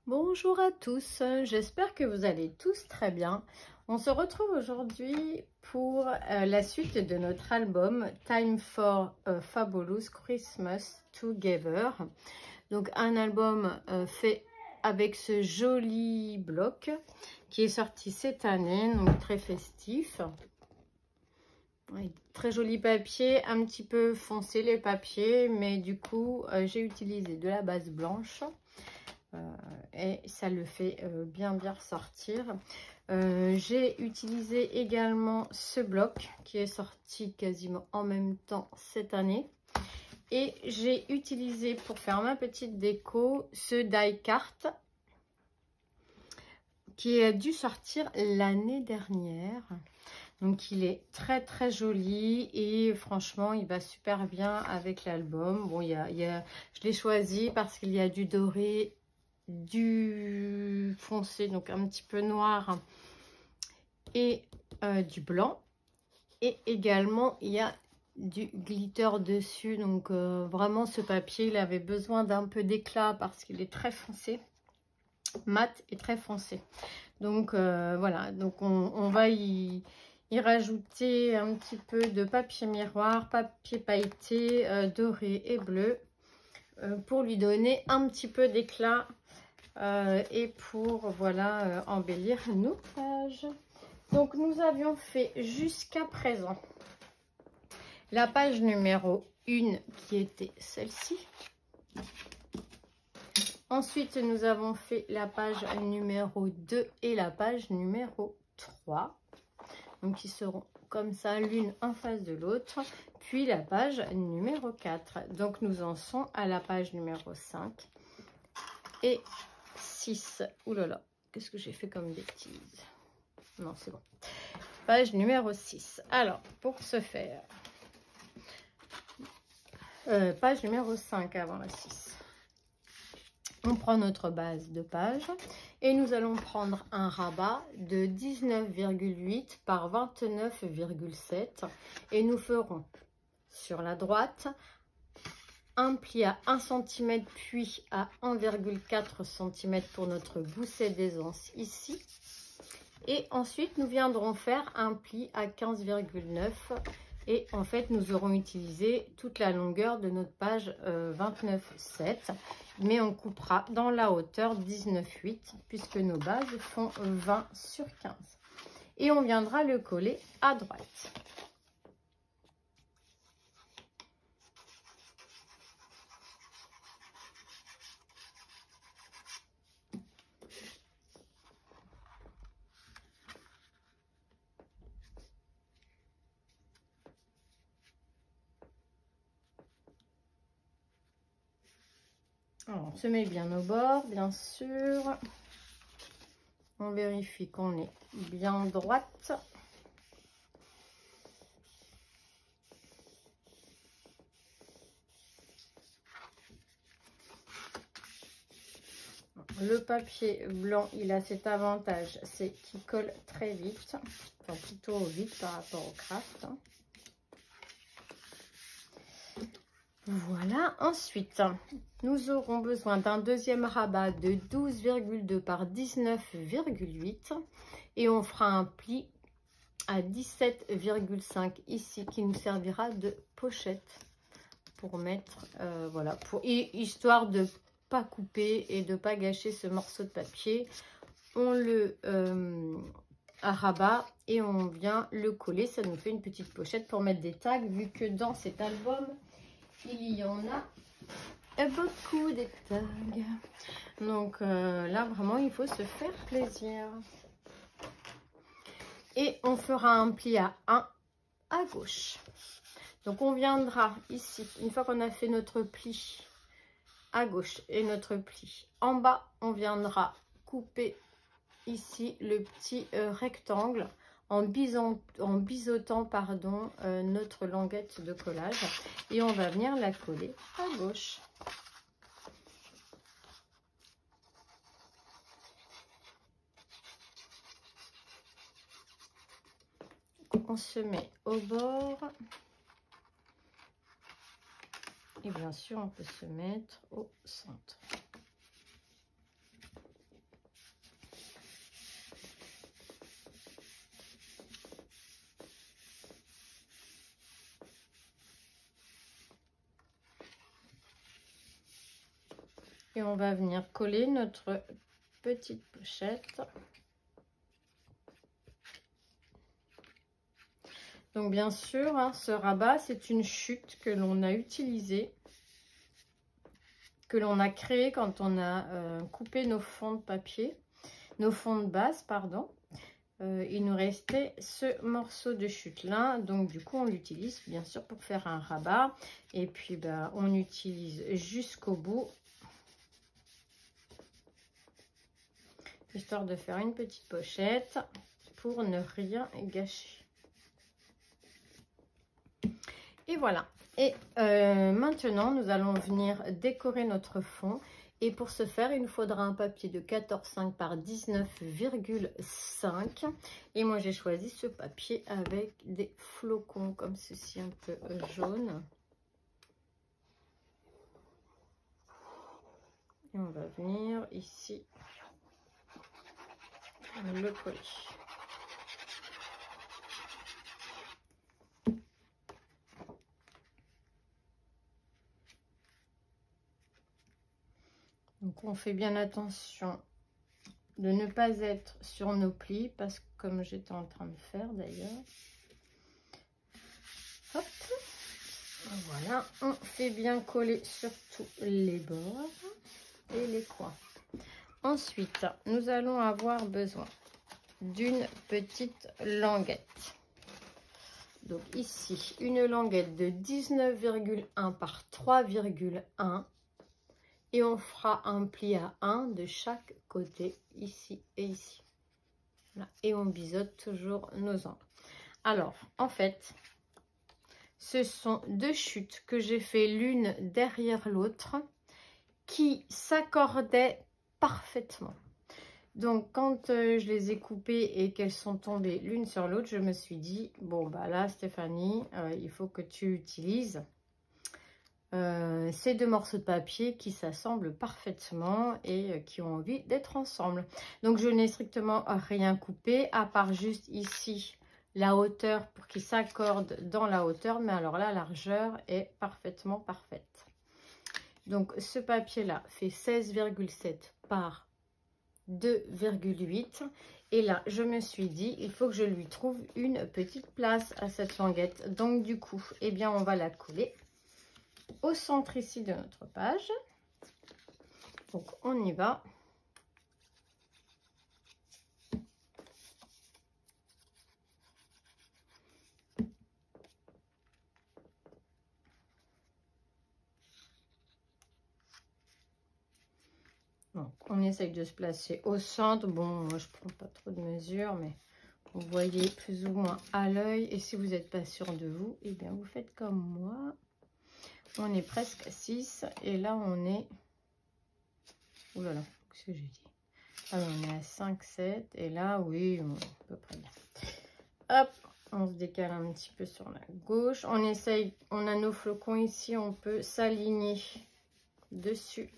Bonjour à tous, j'espère que vous allez tous très bien. On se retrouve aujourd'hui pour la suite de notre album Time for a Fabulous Christmas Together. Donc un album fait avec ce joli bloc qui est sorti cette année, donc très festif. Oui, très joli papier, un petit peu foncé les papiers, mais du coup j'ai utilisé de la base blanche. Et ça le fait bien ressortir. J'ai utilisé également ce bloc qui est sorti quasiment en même temps cette année. Et j'ai utilisé pour faire ma petite déco ce die cart qui a dû sortir l'année dernière. Donc il est très joli et franchement il va super bien avec l'album. Bon, je l'ai choisi parce qu'il y a du doré, du foncé, donc un petit peu noir, et du blanc, et également il y a du glitter dessus. Donc vraiment ce papier il avait besoin d'un peu d'éclat parce qu'il est très foncé, mat et très foncé. Donc voilà, donc on va y rajouter un petit peu de papier miroir, papier pailleté doré et bleu pour lui donner un petit peu d'éclat et pour voilà embellir nos pages. Donc nous avions fait jusqu'à présent la page numéro 1 qui était celle-ci. Ensuite nous avons fait la page numéro 2 et la page numéro 3. Donc qui seront comme ça l'une en face de l'autre. Puis la page numéro 4. Donc nous en sommes à la page numéro 5 et 6. Ouh là là, qu'est-ce que j'ai fait comme bêtise? Non, c'est bon. Page numéro 6. Alors, pour ce faire, page numéro 5 avant la 6. On prend notre base de page et nous allons prendre un rabat de 19,8 par 29,7 et nous ferons sur la droite un pli à 1 cm puis à 1,4 cm pour notre gousset d'aisance ici. Et ensuite, nous viendrons faire un pli à 15,9 et en fait, nous aurons utilisé toute la longueur de notre page 29,7. Mais on coupera dans la hauteur 19,8 puisque nos bases font 20 sur 15. Et on viendra le coller à droite. Alors, on se met bien au bord, bien sûr. On vérifie qu'on est bien droite. Le papier blanc, il a cet avantage, c'est qu'il colle très vite. Enfin, plutôt vite par rapport au craft. Voilà, ensuite, nous aurons besoin d'un deuxième rabat de 12,2 par 19,8 et on fera un pli à 17,5 ici qui nous servira de pochette pour mettre, voilà, histoire de pas couper et de pas gâcher ce morceau de papier. On le rabat et on vient le coller, ça nous fait une petite pochette pour mettre des tags vu que dans cet album, il y en a beaucoup de tags. Donc là, vraiment, il faut se faire plaisir. Et on fera un pli à 1 à gauche. Donc, on viendra ici, une fois qu'on a fait notre pli à gauche et notre pli en bas, on viendra couper ici le petit rectangle en biseautant pardon, notre languette de collage et on va venir la coller à gauche. On se met au bord et bien sûr on peut se mettre au centre. Et on va venir coller notre petite pochette. Donc bien sûr, hein, ce rabat, c'est une chute que l'on a utilisée, que l'on a créée quand on a coupé nos fonds de papier, nos fonds de base, pardon. Il nous restait ce morceau de chute là, donc du coup on l'utilise bien sûr pour faire un rabat. Et puis bah, on utilise jusqu'au bout, histoire de faire une petite pochette pour ne rien gâcher. Et voilà. Et maintenant, nous allons venir décorer notre fond. Et pour ce faire, il nous faudra un papier de 14,5 par 19,5. Et moi, j'ai choisi ce papier avec des flocons comme ceci, un peu jaune. Et on va venir ici le coller. Donc on fait bien attention de ne pas être sur nos plis, parce que comme j'étais en train de faire d'ailleurs. Hop, voilà, on fait bien coller sur tous les bords et les coins. Ensuite, nous allons avoir besoin d'une petite languette. Donc ici, une languette de 19,1 par 3,1. Et on fera un pli à 1 de chaque côté, ici et ici. Voilà. Et on biseaute toujours nos angles. Alors, en fait, ce sont deux chutes que j'ai fait l'une derrière l'autre qui s'accordaient parfaitement. Donc, quand je les ai coupées et qu'elles sont tombées l'une sur l'autre, je me suis dit, bon, bah là, Stéphanie, il faut que tu utilises ces deux morceaux de papier qui s'assemblent parfaitement et qui ont envie d'être ensemble. Donc je n'ai strictement rien coupé, à part juste ici la hauteur pour qu'ils s'accordent dans la hauteur, mais alors la largeur est parfaitement parfaite. Donc ce papier là fait 16,7 par 2,8 et là je me suis dit il faut que je lui trouve une petite place à cette languette. Donc du coup, eh bien on va la coller au centre ici de notre page. Donc on y va. Donc on essaye de se placer au centre. Bon, moi je prends pas trop de mesures, mais vous voyez plus ou moins à l'œil. Et si vous n'êtes pas sûr de vous, et bien vous faites comme moi. On est presque à 6 et là on est, oh là là, qu'est-ce que j'ai dit? Ah, on est à 5, 7 et là oui, on est à peu près bien. Hop, on se décale un petit peu sur la gauche. On essaye, on a nos flocons ici, on peut s'aligner dessus.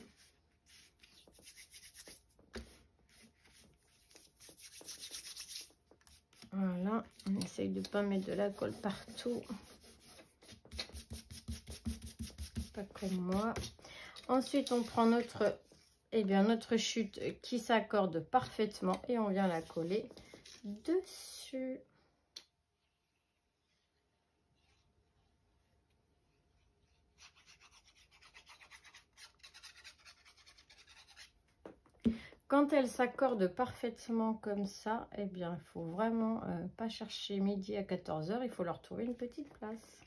Voilà, on essaye de ne pas mettre de la colle partout. Pas comme moi. Ensuite, on prend notre, notre chute qui s'accorde parfaitement et on vient la coller dessus. Quand elle s'accorde parfaitement comme ça, eh bien, il faut vraiment pas chercher midi à 14 h, il faut leur trouver une petite place.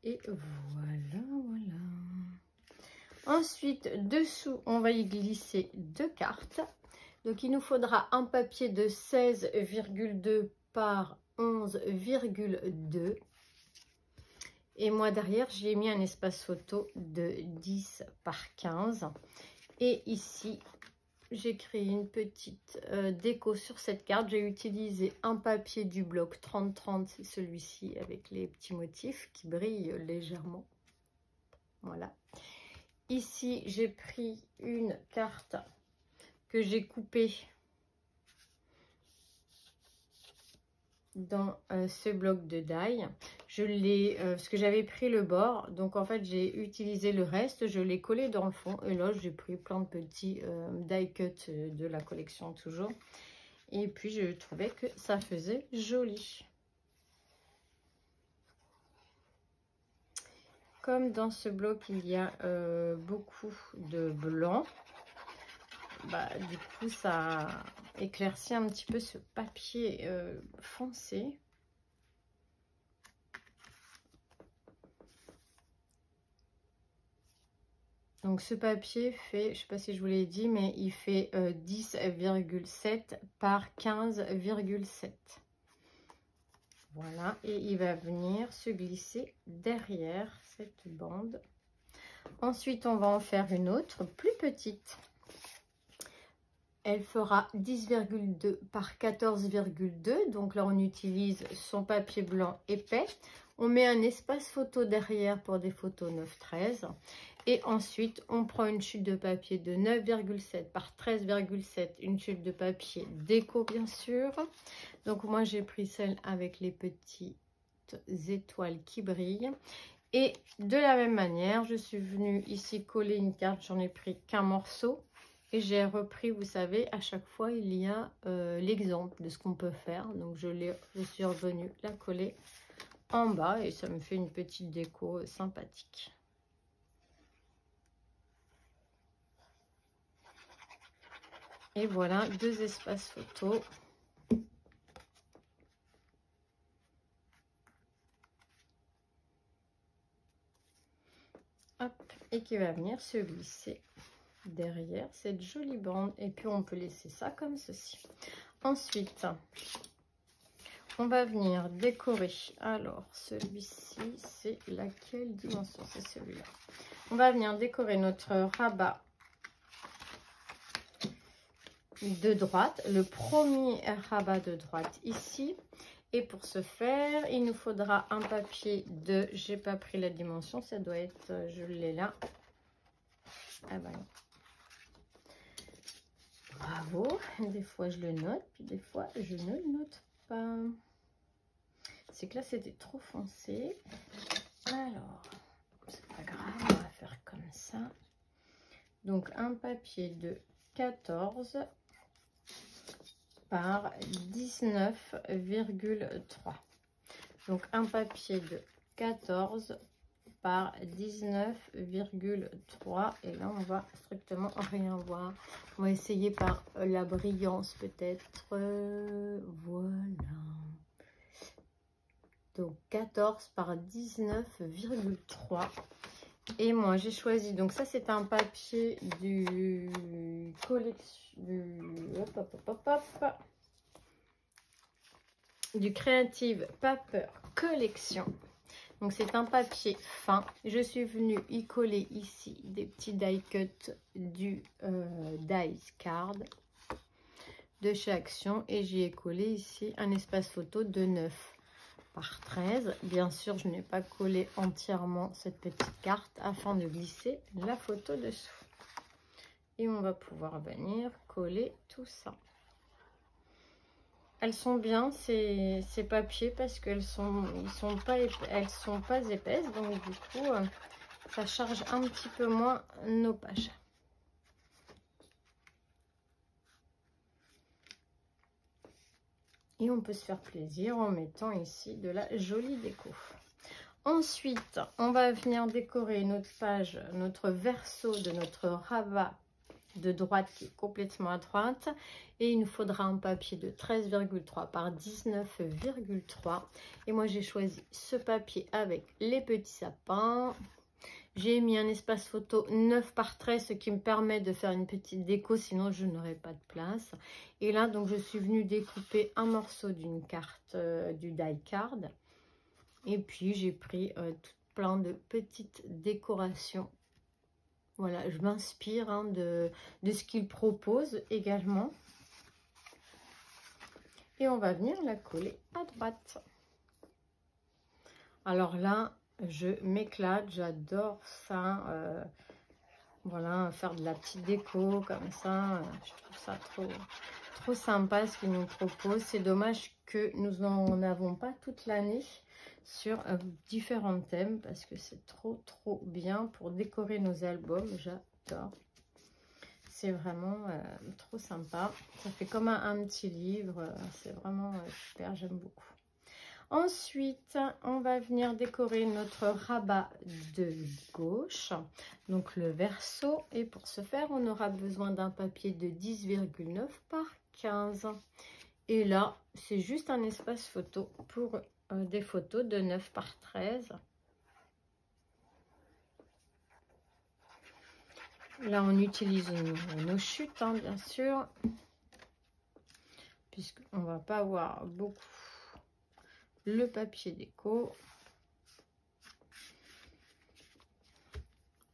Et voilà, voilà. Ensuite, dessous, on va y glisser deux cartes. Donc, il nous faudra un papier de 16,2 par 11,2. Et moi, derrière, j'ai mis un espace photo de 10 par 15. Et ici, j'ai créé une petite déco sur cette carte. J'ai utilisé un papier du bloc 30-30, c'est celui-ci avec les petits motifs qui brillent légèrement. Voilà. Ici, j'ai pris une carte que j'ai coupée dans ce bloc de die. Je l'ai, parce que j'avais pris le bord, donc en fait j'ai utilisé le reste, je l'ai collé dans le fond. Et là j'ai pris plein de petits die cut de la collection toujours. Et puis je trouvais que ça faisait joli. Comme dans ce bloc il y a beaucoup de blanc, bah, du coup ça éclaircit un petit peu ce papier foncé. Donc ce papier fait, je ne sais pas si je vous l'ai dit, mais il fait 10,7 par 15,7. Voilà, et il va venir se glisser derrière cette bande. Ensuite, on va en faire une autre, plus petite. Elle fera 10,2 par 14,2. Donc là, on utilise son papier blanc épais. On met un espace photo derrière pour des photos 9-13. Et ensuite, on prend une chute de papier de 9,7 par 13,7. Une chute de papier déco, bien sûr. Donc moi, j'ai pris celle avec les petites étoiles qui brillent. Et de la même manière, je suis venue ici coller une carte. J'en ai pris qu'un morceau. Et j'ai repris, vous savez, à chaque fois, il y a l'exemple de ce qu'on peut faire. Donc, je suis revenue la coller en bas et ça me fait une petite déco sympathique. Et voilà, 2 espaces photo. Hop, et qui va venir se glisser derrière cette jolie bande. Et puis, on peut laisser ça comme ceci. Ensuite, on va venir décorer. Alors, celui-ci, c'est laquelle dimension? C'est celui-là. On va venir décorer notre rabat de droite, le premier rabat de droite ici. Et pour ce faire, il nous faudra un papier de, j'ai pas pris la dimension, ça doit être, je l'ai là. Ah ben non. Bravo, des fois je le note, puis des fois je ne le note pas. C'est que là c'était trop foncé. Alors, c'est pas grave, on va faire comme ça. Donc un papier de 14 par 19,3. Donc un papier de 14 par 19,3. Et là on va strictement rien voir. On va essayer par la brillance peut-être. Voilà. Donc 14 par 19,3. Et moi j'ai choisi, donc ça c'est un papier du du Creative Paper Collection. Donc c'est un papier fin. Je suis venue y coller ici des petits die cut du Dies Card de chez Action. Et j'y ai collé ici un espace photo de 9 par 13. Bien sûr, je n'ai pas collé entièrement cette petite carte afin de glisser la photo dessous. Et on va pouvoir venir coller tout ça. Elles sont bien ces papiers parce qu'elles sont pas épaisses. Donc du coup, ça charge un petit peu moins nos pages. Et on peut se faire plaisir en mettant ici de la jolie déco. Ensuite, on va venir décorer notre page, notre verso de notre rabat de droite qui est complètement à droite. Et il nous faudra un papier de 13,3 par 19,3. Et moi, j'ai choisi ce papier avec les petits sapins. J'ai mis un espace photo 9 par 13, ce qui me permet de faire une petite déco, sinon je n'aurai pas de place. Et là, donc, je suis venue découper un morceau d'une carte du die card. Et puis, j'ai pris tout plein de petites décorations. Voilà, je m'inspire hein, de ce qu'il propose également. Et on va venir la coller à droite. Alors là, je m'éclate, j'adore ça. Voilà, faire de la petite déco comme ça. Je trouve ça trop sympa ce qu'ils nous proposent. C'est dommage que nous n'en avons pas toute l'année sur différents thèmes parce que c'est trop bien pour décorer nos albums. J'adore. C'est vraiment trop sympa. Ça fait comme un petit livre. C'est vraiment super, j'aime beaucoup. Ensuite, on va venir décorer notre rabat de gauche, donc le verso. Et pour ce faire, on aura besoin d'un papier de 10,9 par 15. Et là, c'est juste un espace photo pour des photos de 9 par 13. Là, on utilise nos chutes, hein, bien sûr, puisqu'on ne va pas avoir beaucoup le papier déco.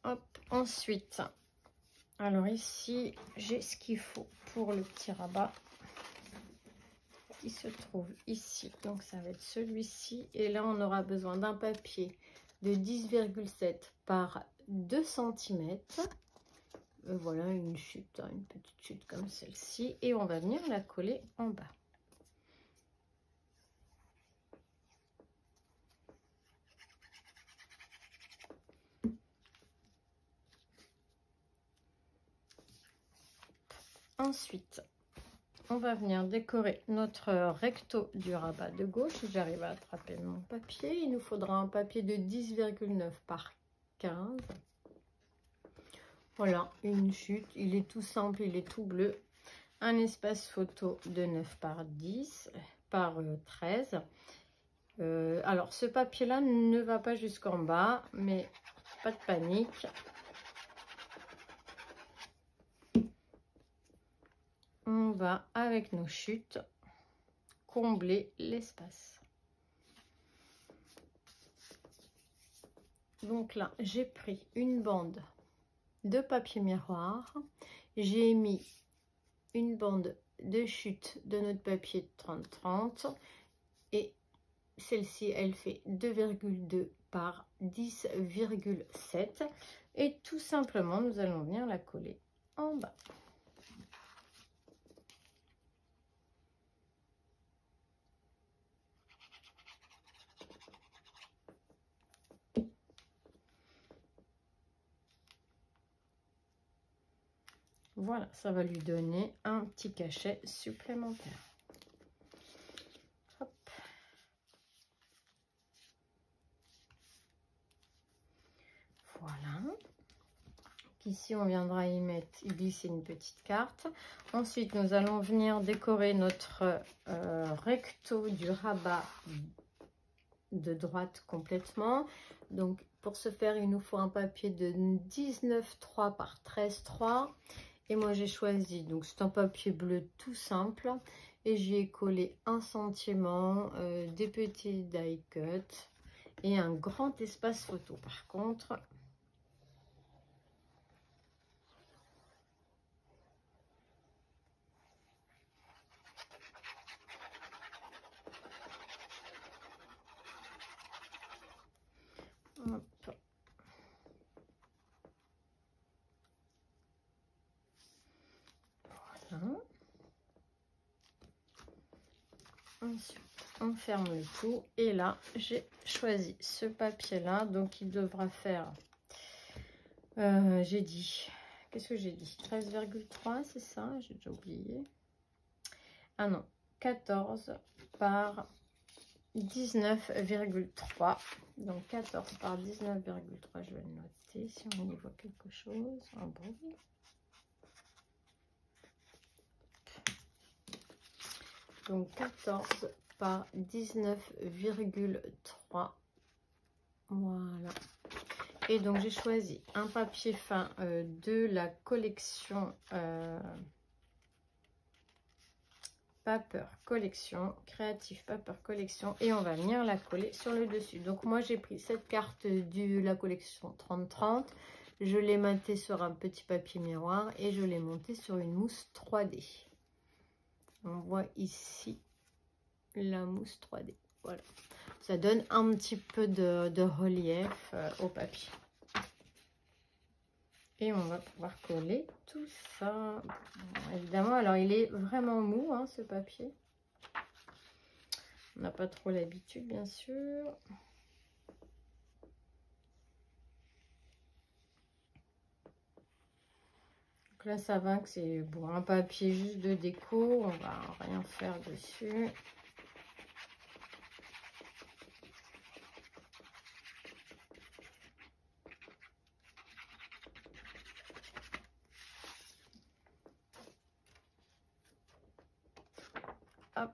Hop, ensuite, alors ici, j'ai ce qu'il faut pour le petit rabat qui se trouve ici. Donc, ça va être celui-ci. Et là, on aura besoin d'un papier de 10,7 par 2 cm. Voilà, une chute, hein, une petite chute comme celle-ci. Et on va venir la coller en bas. Ensuite, on va venir décorer notre recto du rabat de gauche. J'arrive à attraper mon papier. Il nous faudra un papier de 10,9 par 15. Voilà, une chute. Il est tout simple, il est tout bleu. Un espace photo de 9 par 10 par 13. Alors, ce papier-là ne va pas jusqu'en bas, mais pas de panique. On va, avec nos chutes, combler l'espace. Donc là, j'ai pris une bande de papier miroir. J'ai mis une bande de chute de notre papier de 30-30. Et celle-ci, elle fait 2,2 par 10,7. Et tout simplement, nous allons venir la coller en bas. Voilà, ça va lui donner un petit cachet supplémentaire. Hop. Voilà. Ici, on viendra y glisser une petite carte. Ensuite, nous allons venir décorer notre recto du rabat de droite complètement. Donc, pour ce faire, il nous faut un papier de 19,3 par 13,3. Et moi, j'ai choisi, donc c'est un papier bleu tout simple. Et j'y ai collé un sentiment, des petits die cut et un grand espace photo. Par contre, hop. Voilà. Ensuite, on ferme le tout. Et là, j'ai choisi ce papier-là. Donc, il devra faire... j'ai dit... Qu'est-ce que j'ai dit? 13,3, c'est ça? J'ai déjà oublié. Ah non, 14 par 19,3. Donc, 14 par 19,3, je vais le noter si on y voit quelque chose en bruit. Donc 14 par 19,3. Voilà. Et donc j'ai choisi un papier fin de la collection Paper Collection, Creative Paper Collection. Et on va venir la coller sur le dessus. Donc moi j'ai pris cette carte de la collection 30-30. Je l'ai mattée sur un petit papier miroir et je l'ai montée sur une mousse 3D. On voit ici la mousse 3D. Voilà. Ça donne un petit peu de relief au papier. Et on va pouvoir coller tout ça. Bon, évidemment, alors il est vraiment mou, hein, ce papier. On n'a pas trop l'habitude, bien sûr. Donc là, ça va que c'est bon, un papier juste de déco. On va rien faire dessus. Hop.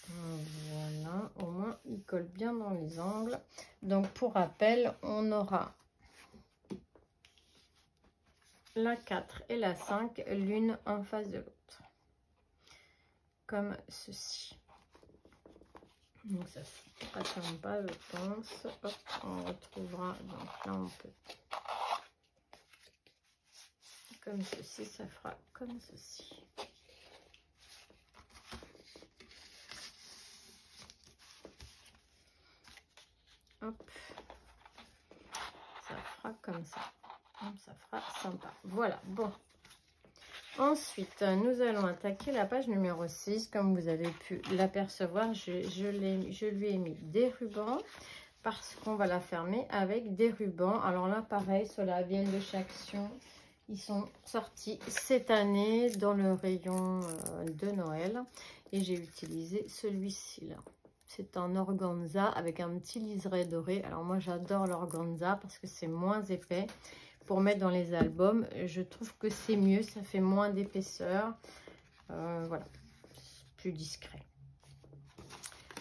Voilà, au moins il colle bien dans les angles. Donc pour rappel, on aura la 4 et la 5, l'une en face de l'autre. Comme ceci. Donc ça ne s'atteint pas, je pense. Hop, on retrouvera. Donc là, on peut. Comme ceci, ça fera comme ceci. Hop. Ça fera comme ça. Ça fera sympa. Voilà, bon. Ensuite, nous allons attaquer la page numéro 6. Comme vous avez pu l'apercevoir, je lui ai mis des rubans parce qu'on va la fermer avec des rubans. Alors là, pareil, sur la Vienne de Chaction, ils sont sortis cette année dans le rayon de Noël. Et j'ai utilisé celui-ci là. C'est un organza avec un petit liseré doré. Alors moi, j'adore l'organza parce que c'est moins épais. Pour mettre dans les albums, je trouve que c'est mieux, ça fait moins d'épaisseur, voilà, plus discret.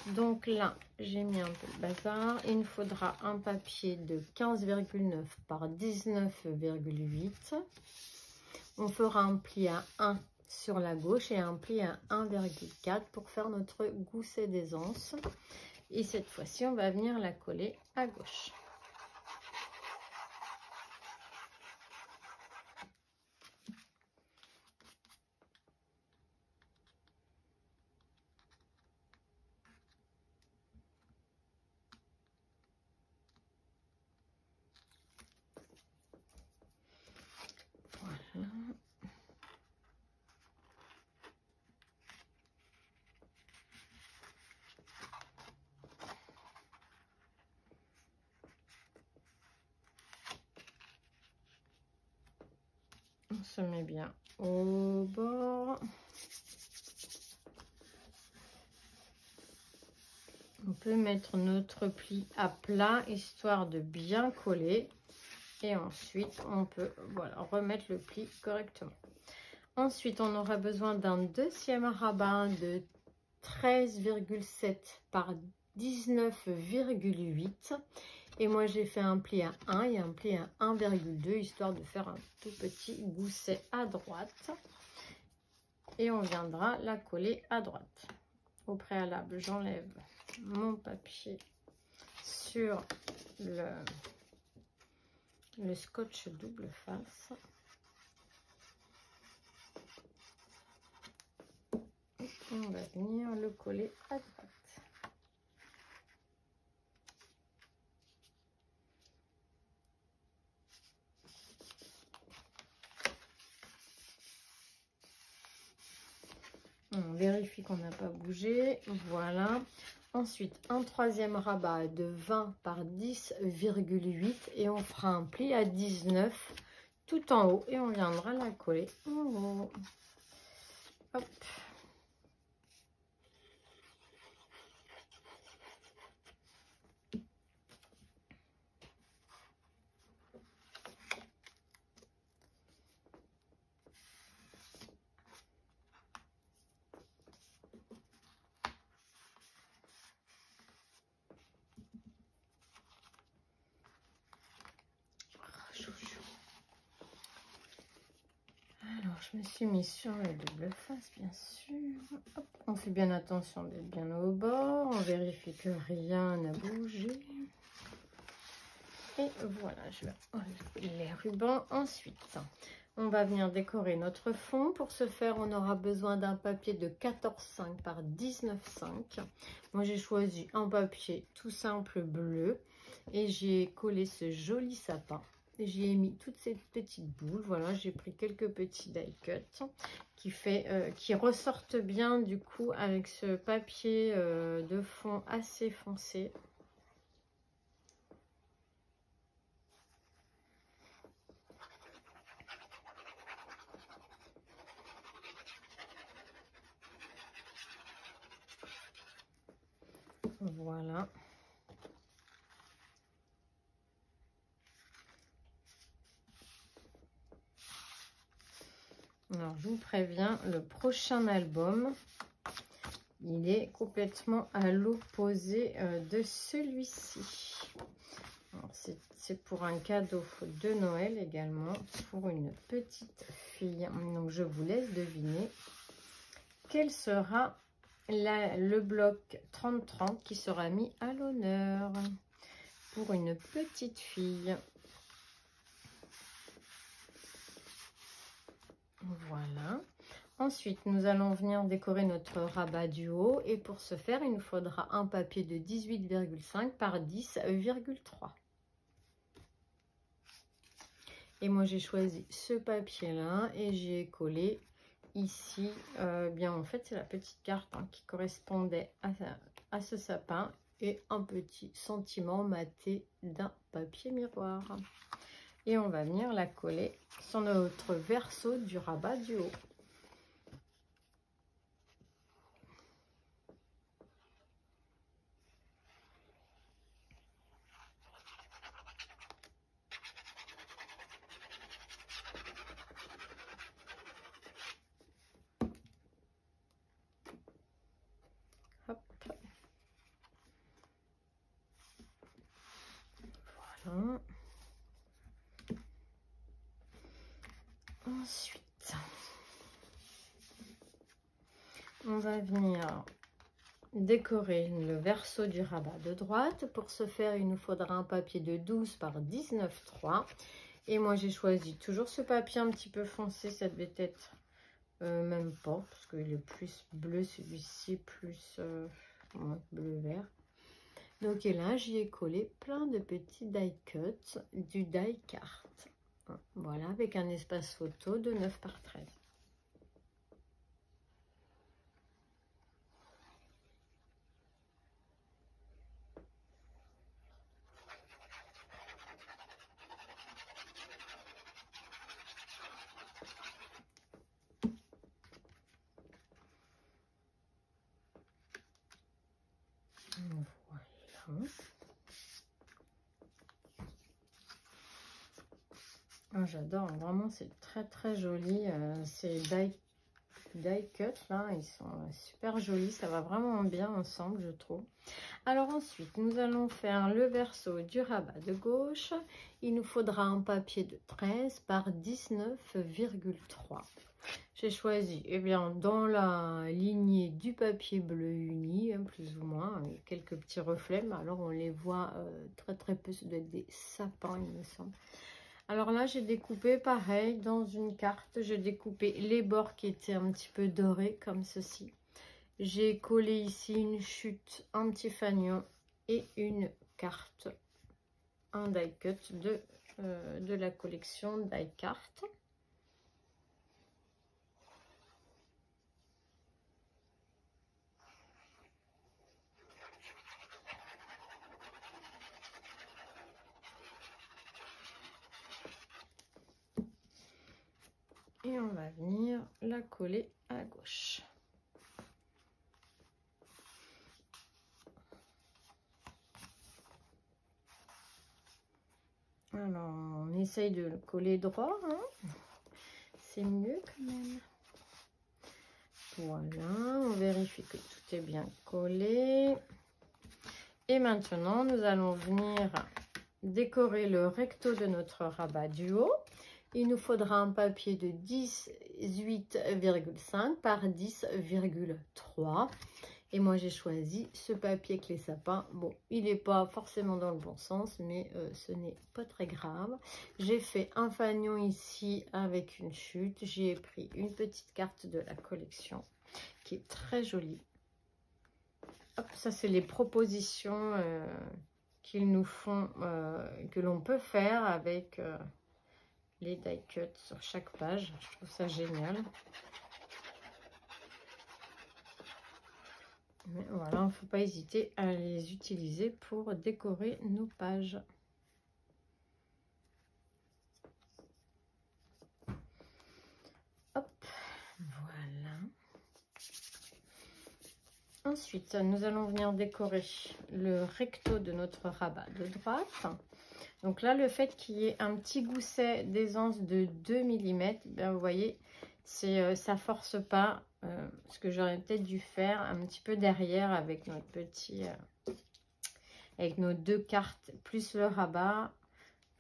Donc là, j'ai mis un peu le bazar. Il nous faudra un papier de 15,9 par 19,8. On fera un pli à 1 sur la gauche et un pli à 1,4 pour faire notre gousset d'aisance. Et cette fois-ci, on va venir la coller à gauche. Voilà. On se met bien au bord. On peut mettre notre pli à plat, histoire de bien coller. Et ensuite, on peut voilà, remettre le pli correctement. Ensuite, on aura besoin d'un deuxième rabat de 13,7 par 19,8. Et moi, j'ai fait un pli à 1 et un pli à 1,2, histoire de faire un tout petit gousset à droite. Et on viendra la coller à droite. Au préalable, j'enlève mon papier sur le scotch double face. On va venir le coller à droite. On vérifie qu'on n'a pas bougé. Voilà. Ensuite, un troisième rabat de 20 par 10,8 et on fera un pli à 19 tout en haut et on viendra la coller en haut. Hop. Alors, je me suis mis sur le double face, bien sûr. Hop, on fait bien attention d'être bien au bord. On vérifie que rien n'a bougé. Et voilà, je vais enlever les rubans. Ensuite, On va venir décorer notre fond. Pour ce faire, on aura besoin d'un papier de 14,5 par 19,5. Moi, j'ai choisi un papier tout simple bleu et j'ai collé ce joli sapin. J'y ai mis toutes ces petites boules. Voilà, j'ai pris quelques petits die cut qui ressortent bien du coup avec ce papier de fond assez foncé. Voilà. Alors, je vous préviens, le prochain album, il est complètement à l'opposé de celui-ci. C'est pour un cadeau de Noël également, pour une petite fille. Donc, je vous laisse deviner quel sera le bloc 30-30 qui sera mis à l'honneur pour une petite fille. Voilà. Ensuite, nous allons venir décorer notre rabat du haut. Et pour ce faire, il nous faudra un papier de 18,5 par 10,3. Et moi, j'ai choisi ce papier-là et j'ai collé ici. Bien, en fait, c'est la petite carte qui correspondait à ce sapin et un petit sentiment maté d'un papier miroir. Et on va venir la coller sur notre verso du rabat du haut. Hop. Voilà. Ensuite, on va venir décorer le verso du rabat de droite. Pour ce faire, il nous faudra un papier de 12 par 19,3. Et moi, j'ai choisi toujours ce papier un petit peu foncé. Ça devait être même pas, parce qu'il est plus bleu, celui-ci, plus bleu-vert. Donc, et là, j'y ai collé plein de petits die cuts du die card. Voilà, avec un espace photo de 9 par 13. Voilà. Oh, j'adore, vraiment, c'est très très joli. Ces die cut là, ils sont super jolis, ça va vraiment bien ensemble, je trouve. Alors ensuite, nous allons faire le verso du rabat de gauche. Il nous faudra un papier de 13 par 19,3. J'ai choisi, eh bien, dans la lignée du papier bleu uni, plus ou moins, avec quelques petits reflets, mais alors on les voit très très peu, ça doit être des sapins, il me semble. Alors là, j'ai découpé pareil dans une carte. J'ai découpé les bords qui étaient un petit peu dorés comme ceci. J'ai collé ici une chute, un petit fanion et une carte, un die cut de la collection die carte. Et on va venir la coller à gauche. Alors, on essaye de le coller droit, hein. C'est mieux quand même. Voilà, on vérifie que tout est bien collé. Et maintenant, nous allons venir décorer le recto de notre rabat du haut. Il nous faudra un papier de 18,5 par 10,3. Et moi, j'ai choisi ce papier avec les sapins. Bon, il n'est pas forcément dans le bon sens, mais ce n'est pas très grave. J'ai fait un fanion ici avec une chute. J'y ai pris une petite carte de la collection qui est très jolie. Hop, ça, c'est les propositions qu'ils nous font, que l'on peut faire avec les die cuts sur chaque page. Je trouve ça génial. Mais voilà, il ne faut pas hésiter à les utiliser pour décorer nos pages. Hop, voilà. Ensuite, nous allons venir décorer le recto de notre rabat de droite. Donc là, le fait qu'il y ait un petit gousset d'aisance de 2 mm, ben vous voyez, ça force pas. Ce que j'aurais peut-être dû faire un petit peu derrière avec notre petit, avec nos 2 cartes plus le rabat.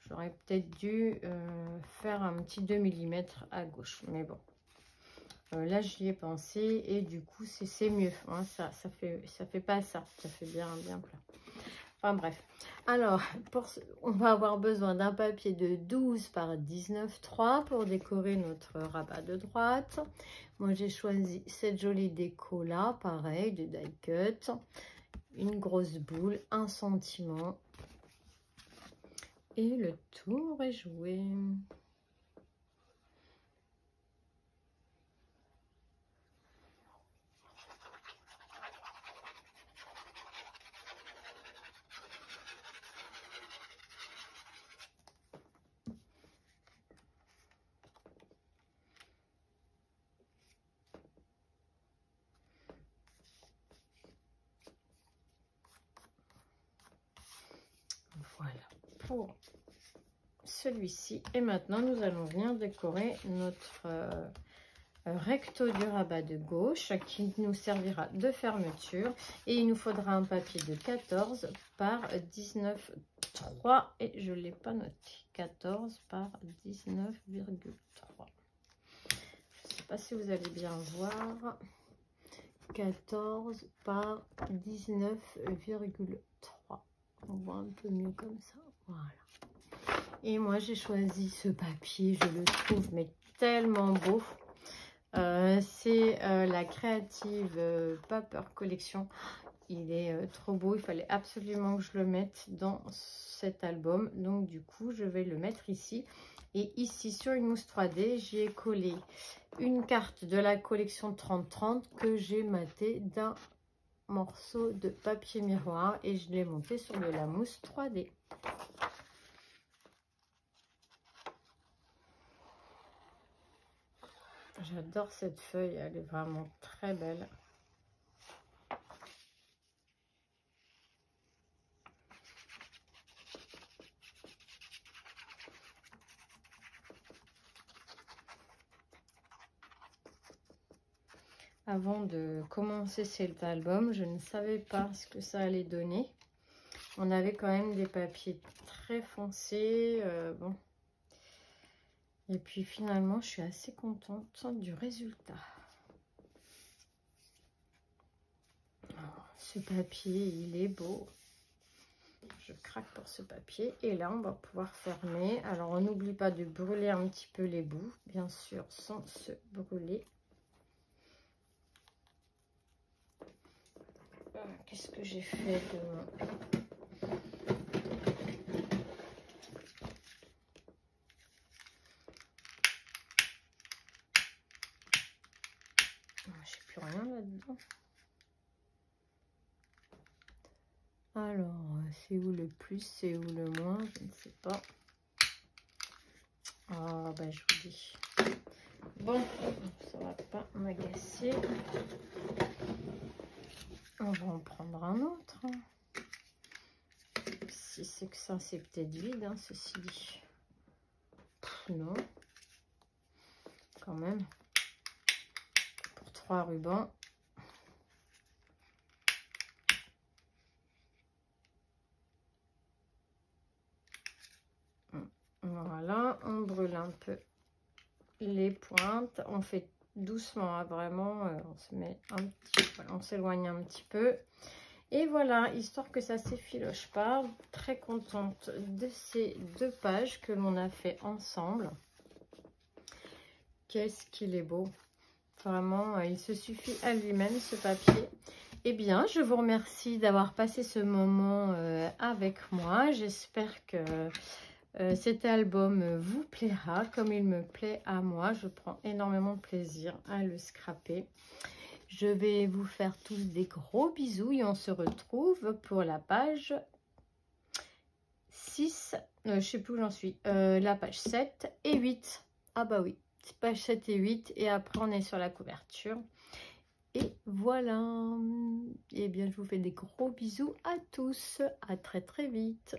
J'aurais peut-être dû faire un petit 2 mm à gauche, mais bon. Là, j'y ai pensé et du coup, c'est mieux. Hein, ça fait pas ça. Ça fait bien plat. Enfin bref. Alors, on va avoir besoin d'un papier de 12 par 19,3 pour décorer notre rabat de droite. Moi, j'ai choisi cette jolie déco là, pareil, de die cut. Une grosse boule, un sentiment. Et le tour est joué. Voilà pour celui-ci. Et maintenant, nous allons venir décorer notre recto du rabat de gauche qui nous servira de fermeture. Et il nous faudra un papier de 14 par 19,3 et je ne l'ai pas noté. 14 par 19,3. Je ne sais pas si vous allez bien voir. 14 par 19,3. On voit un peu mieux comme ça. Voilà. Et moi, j'ai choisi ce papier. Je le trouve mais tellement beau. C'est la Creative Paper Collection. Il est trop beau. Il fallait absolument que je le mette dans cet album. Donc, du coup, je vais le mettre ici. Et ici, sur une mousse 3D, j'y ai collé une carte de la collection 30-30 que j'ai maté d'un morceau de papier miroir et je l'ai monté sur de la mousse 3D. J'adore cette feuille, elle est vraiment très belle. Avant de commencer cet album, je ne savais pas ce que ça allait donner. On avait quand même des papiers très foncés. Bon. Et puis finalement, je suis assez contente du résultat. Ce papier, il est beau. Je craque pour ce papier. Et là, on va pouvoir fermer. Alors, on n'oublie pas de brûler un petit peu les bouts, bien sûr, sans se brûler. Qu'est-ce que j'ai fait de mon... Je sais plus rien là-dedans. Alors, c'est où le plus, c'est où le moins, je ne sais pas. Ah, ben je vous dis. Bon, ça va pas m'agacer. On va en prendre un autre. Si c'est que ça, c'est peut-être vide, hein, ceci dit. Non. Quand même. Pour 3 rubans. Voilà, on brûle un peu les pointes. On fait doucement, hein, vraiment, on se met un petit, voilà, on s'éloigne un petit peu. Et voilà, histoire que ça s'effiloche pas. Très contente de ces 2 pages que l'on a fait ensemble. Qu'est-ce qu'il est beau. Vraiment, il se suffit à lui-même ce papier. Eh bien, je vous remercie d'avoir passé ce moment avec moi. J'espère que cet album vous plaira comme il me plaît à moi. Je prends énormément de plaisir à le scraper. Je vais vous faire tous des gros bisous et on se retrouve pour la page 6. Je ne sais plus où j'en suis. La page 7 et 8. Ah bah oui, page 7 et 8. Et après, on est sur la couverture. Et voilà. Et bien, je vous fais des gros bisous à tous. À très très vite.